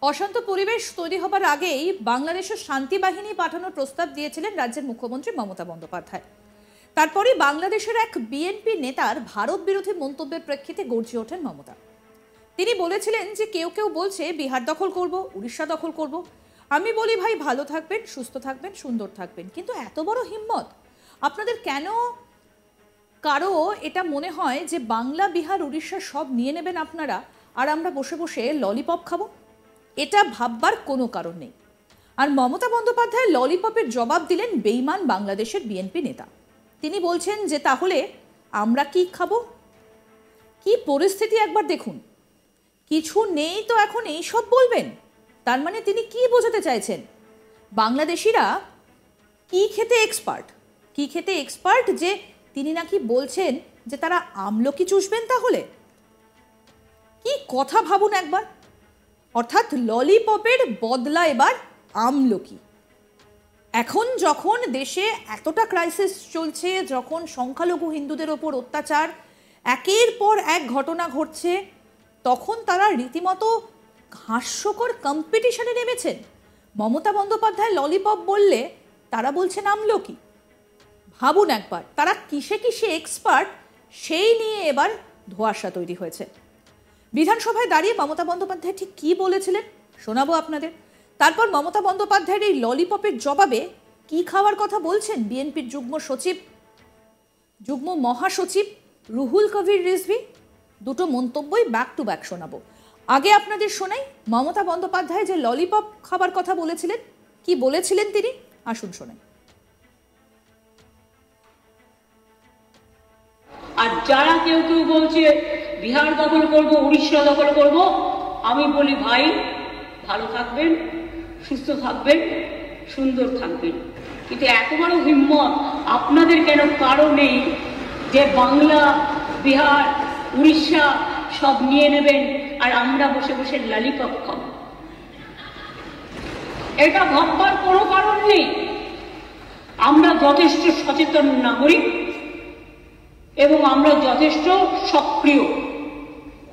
অশান্ত পরিবেশ তৈরি হবার আগেই বাংলাদেশের শান্তি বাহিনী পাঠানোর প্রস্তাব দিয়েছিলেন রাজ্যের মুখ্যমন্ত্রী মমতা বন্দ্যোপাধ্যায়। তারপরই বাংলাদেশের এক বিএনপি নেতার ভারত বিরোধী মন্তব্যের প্রেক্ষিতে গর্জে ওঠেন মমতা। তিনি বলেছিলেন যে কেউ কেউ বলছে বিহার দখল করব, উড়িষ্যা দখল করব। আমি বলি ভাই, ভালো থাকবেন, সুস্থ থাকবেন, সুন্দর থাকবেন, কিন্তু এত বড় হিম্মত আপনাদের কেন? কারো এটা মনে হয় যে বাংলা, বিহার, উড়িষ্যা সব নিয়ে নেবেন আপনারা, আর আমরা বসে বসে ললিপপ খাবো? এটা ভাববার কোনো কারণ নেই। আর মমতা বন্দ্যোপাধ্যায় ললিপপের জবাব দিলেন বেঈমান বাংলাদেশের বিএনপি নেতা। তিনি বলছেন যে তাহলে আমরা কি খাবো? কি পরিস্থিতি একবার দেখুন। কিছু নেই তো এখন এইসব বলবেন? তার মানে তিনি কি বোঝাতে চাইছেন? বাংলাদেশিরা কি খেতে এক্সপার্ট? কি খেতে এক্সপার্ট যে তিনি নাকি বলছেন যে তারা আমলকি চুষবেন? তাহলে কি কথা ভাবুন একবার। অর্থাৎ ললিপপের বদলা এবার আমলকি। এখন যখন দেশে এতটা ক্রাইসিস চলছে, যখন সংখ্যালঘু হিন্দুদের ওপর অত্যাচার একের পর এক ঘটনা ঘটছে, তখন তারা রীতিমতো হাস্যকর কম্পিটিশনে নেমেছেন। মমতা বন্দ্যোপাধ্যায় ললিপপ বললে তারা বলছেন আমলকি। ভাবুন একবার, তারা কিসে কিসে এক্সপার্ট সেই নিয়ে এবার ধোঁয়াশা তৈরি হয়েছে। বিধানসভায় দাঁড়িয়ে মমতা বন্দ্যোপাধ্যায় ঠিক কি বলেছিলেন শোনাবো আপনাদের। তারপর মমতা বন্দ্যোপাধ্যায়ের এই ললিপপের জবাবে কি খাওয়ার কথা বলছেন বিএনপির যুগ্ম মহাসচিব রুহুল কবির রিজভী, দুটো মন্তব্যই ব্যাক টু ব্যাক শোনাবো। আগে আপনাদের শোনাই মমতা বন্দ্যোপাধ্যায় যে ললিপপ খাবার কথা বলেছিলেন, কি বলেছিলেন তিনি, আসুন শোনাই। আর যারা কেউ কেউ বলছে বিহার দখল করব, উড়িষ্যা দখল করব, আমি বলি ভাই, ভালো থাকবেন, সুস্থ থাকবেন, সুন্দর থাকবেন। কিন্তু এত বড় হিম্মত আপনাদের কেন? কারণ নেই যে বাংলা, বিহার, উড়িষ্যা সব নিয়ে নেবেন আর আমরা বসে বসে ললিপপ খাব। এটা ভাববার কোনো কারণ নেই। আমরা যথেষ্ট সচেতন নাগরিক এবং আমরা যথেষ্ট সক্রিয়,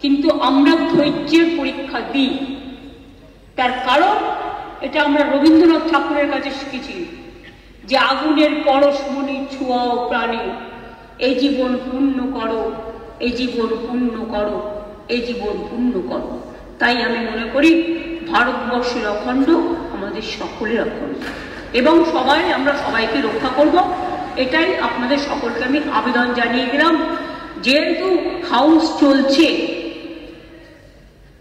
কিন্তু আমরা ধৈর্যের পরীক্ষা দিই। তার কারণ এটা আমরা রবীন্দ্রনাথ ঠাকুরের কাছে শিখেছি যে আগুনের পরশমণি ছোঁয়াও প্রাণী, এই জীবন পূর্ণ করো, এই জীবন পূর্ণ করো, এই জীবন পূর্ণ করো। তাই আমি মনে করি ভারতবর্ষের অখণ্ড আমাদের সকলের অখণ্ড, এবং আমরা সবাইকে রক্ষা করব। এটাই আপনাদের সকলকে আমি আবেদন জানিয়ে গেলাম। যেহেতু হাউস চলছে,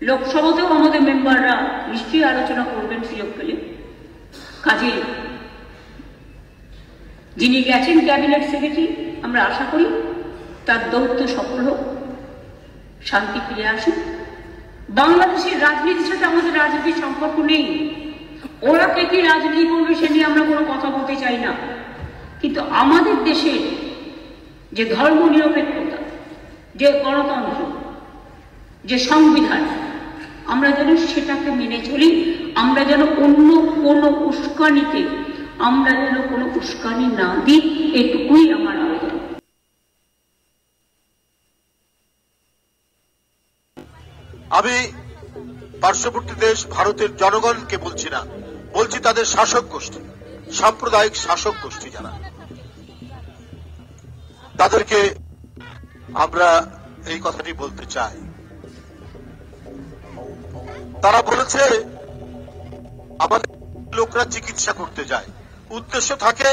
লোকসভাতেও আমাদের মেম্বাররা নিশ্চয়ই আলোচনা করবেন সুযোগ পেলে। কাজে যিনি গেছেন ক্যাবিনেট সেক্রেটারি, আমরা আশা করি তার দৌত্য সফল হোক, শান্তি ফিরে আসুক। বাংলাদেশের রাজনীতির সাথে আমাদের রাজনীতির সম্পর্ক নেই। ওরা কে কি রাজনীতি করবে সে নিয়ে আমরা কোনো কথা বলতে চাই না, কিন্তু আমাদের দেশের যে ধর্ম নিরপেক্ষতা, যে গণতন্ত্র, যে সংবিধান, আমরা যেন সেটাকে মেনে চলি। আমরা যেন অন্য কোনো উস্কানিতে কোনো উস্কানি না দিই, এটুকুই আমার আবেদন। আমি পার্শ্ববর্তী দেশ ভারতের জনগণকে বলছি না, বলছি তাদের শাসক গোষ্ঠী, সাম্প্রদায়িক শাসক গোষ্ঠী যারা, তাদেরকে আমরা এই কথাটি বলতে চাই। তারা বলেছে আমাদের লোকরা চিকিৎসা করতে যায়, উদ্দেশ্য থাকে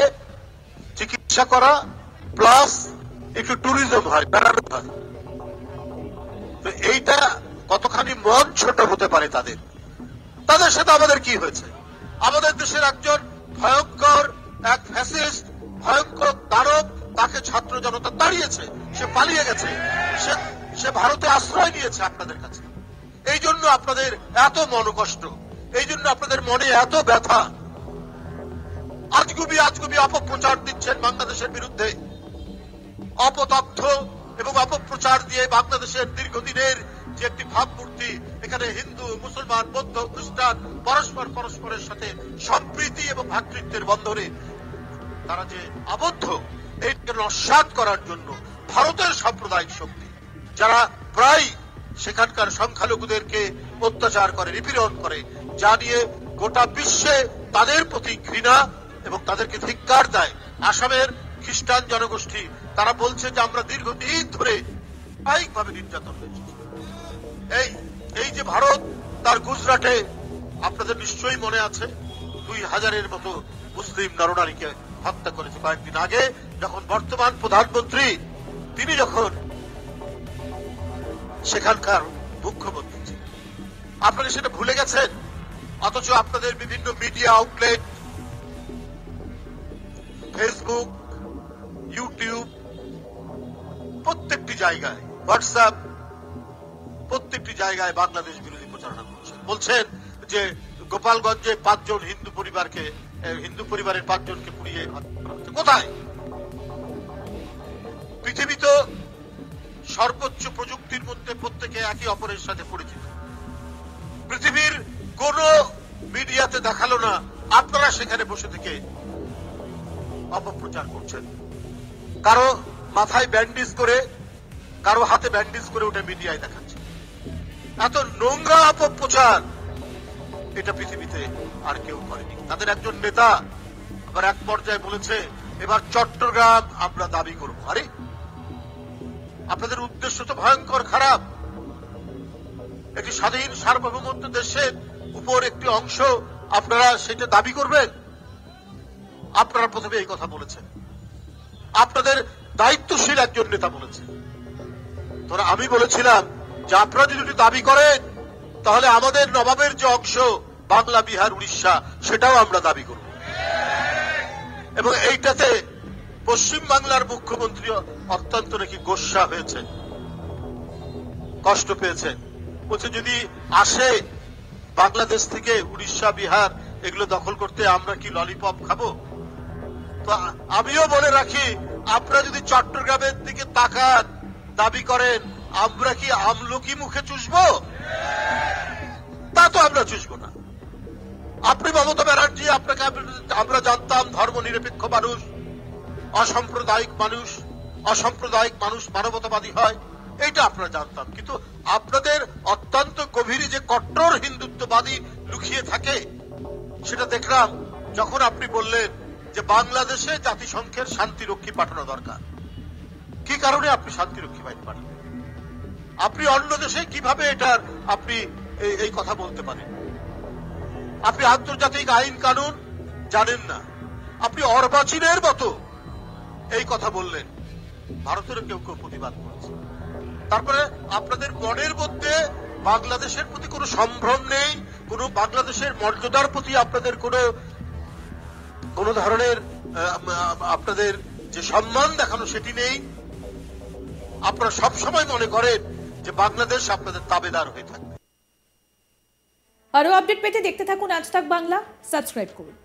চিকিৎসা করা প্লাস একটু ট্যুরিজম হয়, বেড়ানো হয়। তো এইটা কতখানি মন ছোট হতে পারে তাদের সাথে আমাদের কি হয়েছে? আমাদের দেশের একজন ভয়ঙ্কর এক ফ্যাসিস্ট, ভয়ঙ্কর দানব, তাকে ছাত্র জনতা দাঁড়িয়েছে, সে পালিয়ে গেছে, সে ভারতে আশ্রয় নিয়েছে আপনাদের কাছে। এই জন্য আপনাদের এত মনোকষ্ট, এই জন্য আপনাদের মনে এত ব্যথা। আজগুবি অপপ্রচার দিচ্ছেন বাংলাদেশের বিরুদ্ধে, অপতথ্য এবং অপপ্রচার দিয়ে বাংলাদেশের দীর্ঘদিনের যে একটি ভাবমূর্তি, এখানে হিন্দু, মুসলমান, বৌদ্ধ, খ্রিস্টান পরস্পরের সাথে সম্প্রীতি এবং ভ্রাতৃত্বের বন্ধনে তারা যে আবদ্ধ, এইটাকে নস্যাৎ করার জন্য ভারতের সাম্প্রদায়িক শক্তি, যারা প্রায় সেখানকার সংখ্যালঘুদেরকে অত্যাচার করে, নিপীড়ন করে, যা নিয়ে গোটা বিশ্বে তাদের প্রতি ঘৃণা এবং তাদেরকে ধিক্কার দেয়। আসামের খ্রিস্টান জনগোষ্ঠী তারা বলছে যে আমরা দীর্ঘদিন ধরে স্বাভাবিকভাবে নির্যাতন হয়েছে। এই যে ভারত তার গুজরাটে আপনাদের নিশ্চয়ই মনে আছে 2000-এর মতো মুসলিম নরনারীকে হত্যা করেছে কয়েকদিন আগে, যখন বর্তমান প্রধানমন্ত্রী তিনি যখন সেখানকার মুখ্যমন্ত্রী ছিলেন। আপনারা সেটা ভুলে গেছেন, অথচ আপনাদের বিভিন্ন মিডিয়া আউটলেট, ফেসবুক, ইউটিউব, প্রত্যেকটি জায়গায়, হোয়াটসঅ্যাপ, প্রত্যেকটি জায়গায় বাংলাদেশ বিরোধী প্রচারণা করছেন। বলছেন যে গোপালগঞ্জে 5 জন হিন্দু পরিবারের 5 জনকে পুড়িয়ে হত্যা করা হয়েছে। কোথায়? পৃথিবী তো সর্বোচ্চ প্রযুক্তির মধ্যে প্রত্যেকে একে অপরের সাথে পরিচিত। পৃথিবীর কোন মিডিয়াতে দেখালো না, আপনারা সেখানে বসে থেকে অপপ্রচার করছেন। কারো মাথায় ব্যান্ডেজ করে, কারো হাতে ব্যান্ডেজ করে ওটা মিডিয়ায় দেখাচ্ছে। এত নোংরা অপপ্রচার এটা পৃথিবীতে আর কেউ করেনি। তাদের একজন নেতা আবার এক পর্যায়ে বলেছে এবার চট্টগ্রাম আমরা দাবি করব। আরে আপনাদের উদ্দেশ্য তো ভয়ঙ্কর খারাপ। একটি স্বাধীন সার্বভৌমত্ব দেশের উপর একটি অংশ আপনারা সেটা দাবি করবেন। আপনারা প্রথমে এই কথা বলেছেন, আপনাদের দায়িত্বশীল একজন নেতা বলেছে। তোরা আমি বলেছিলাম যে আপনারা যদি দাবি করেন তাহলে আমাদের নবাবের যে অংশ বাংলা, বিহার, উড়িষ্যা সেটাও আমরা দাবি করব। এবং এইটাতে পশ্চিম বাংলার মুখ্যমন্ত্রী অত্যন্ত নাকি গোস্বা হয়েছে, কষ্ট পেয়েছেন। বলছে যদি আসে বাংলাদেশ থেকে উড়িষ্যা, বিহার এগুলো দখল করতে আমরা কি ললিপপ খাবো? তো আমিও বলে রাখি, আপনারা যদি চট্টগ্রামের দিকে তাকান, দাবি করেন আমরা কি আমলকি মুখে চুষবো? তা তো আমরা চুষবো না। আপনি মমতা ব্যানার্জি, আপনাকে আমরা জানতাম ধর্ম নিরপেক্ষ মানুষ, অসাম্প্রদায়িক মানুষ মানবতাবাদী হয়, এইটা আপনারা জানতাম। কিন্তু আপনাদের অত্যন্ত গভীরে যে কট্টর হিন্দুত্ববাদী লুকিয়ে থাকে সেটা দেখলাম যখন আপনি বললেন যে বাংলাদেশে জাতিসংঘের শান্তিরক্ষী পাঠানো দরকার। কি কারণে আপনি শান্তিরক্ষী বাহিনী পাঠাবেন? আপনি অন্য দেশে কিভাবে এটার আপনি এই কথা বলতে পারেন? আপনি আন্তর্জাতিক আইন কানুন জানেন না, আপনি অর্বাচীনের মতো এই কথা বললেন। ভারতের কেউ কেউ প্রতিবাদ করেছে। তারপরে আপনাদের মনের মধ্যে বাংলাদেশের প্রতি কোনো সম্ভ্রম নেই, কোনো বাংলাদেশের মর্যাদার প্রতি আপনাদের কোন ধরনের আপনাদের যে সম্মান দেখানো সেটি নেই। আপনারা সবসময় মনে করেন যে বাংলাদেশ আপনাদের তাবেদার হয়ে থাকবে। আরো আপডেট পেতে দেখতে থাকুন আজ তাক বাংলা, সাবস্ক্রাইব করুন।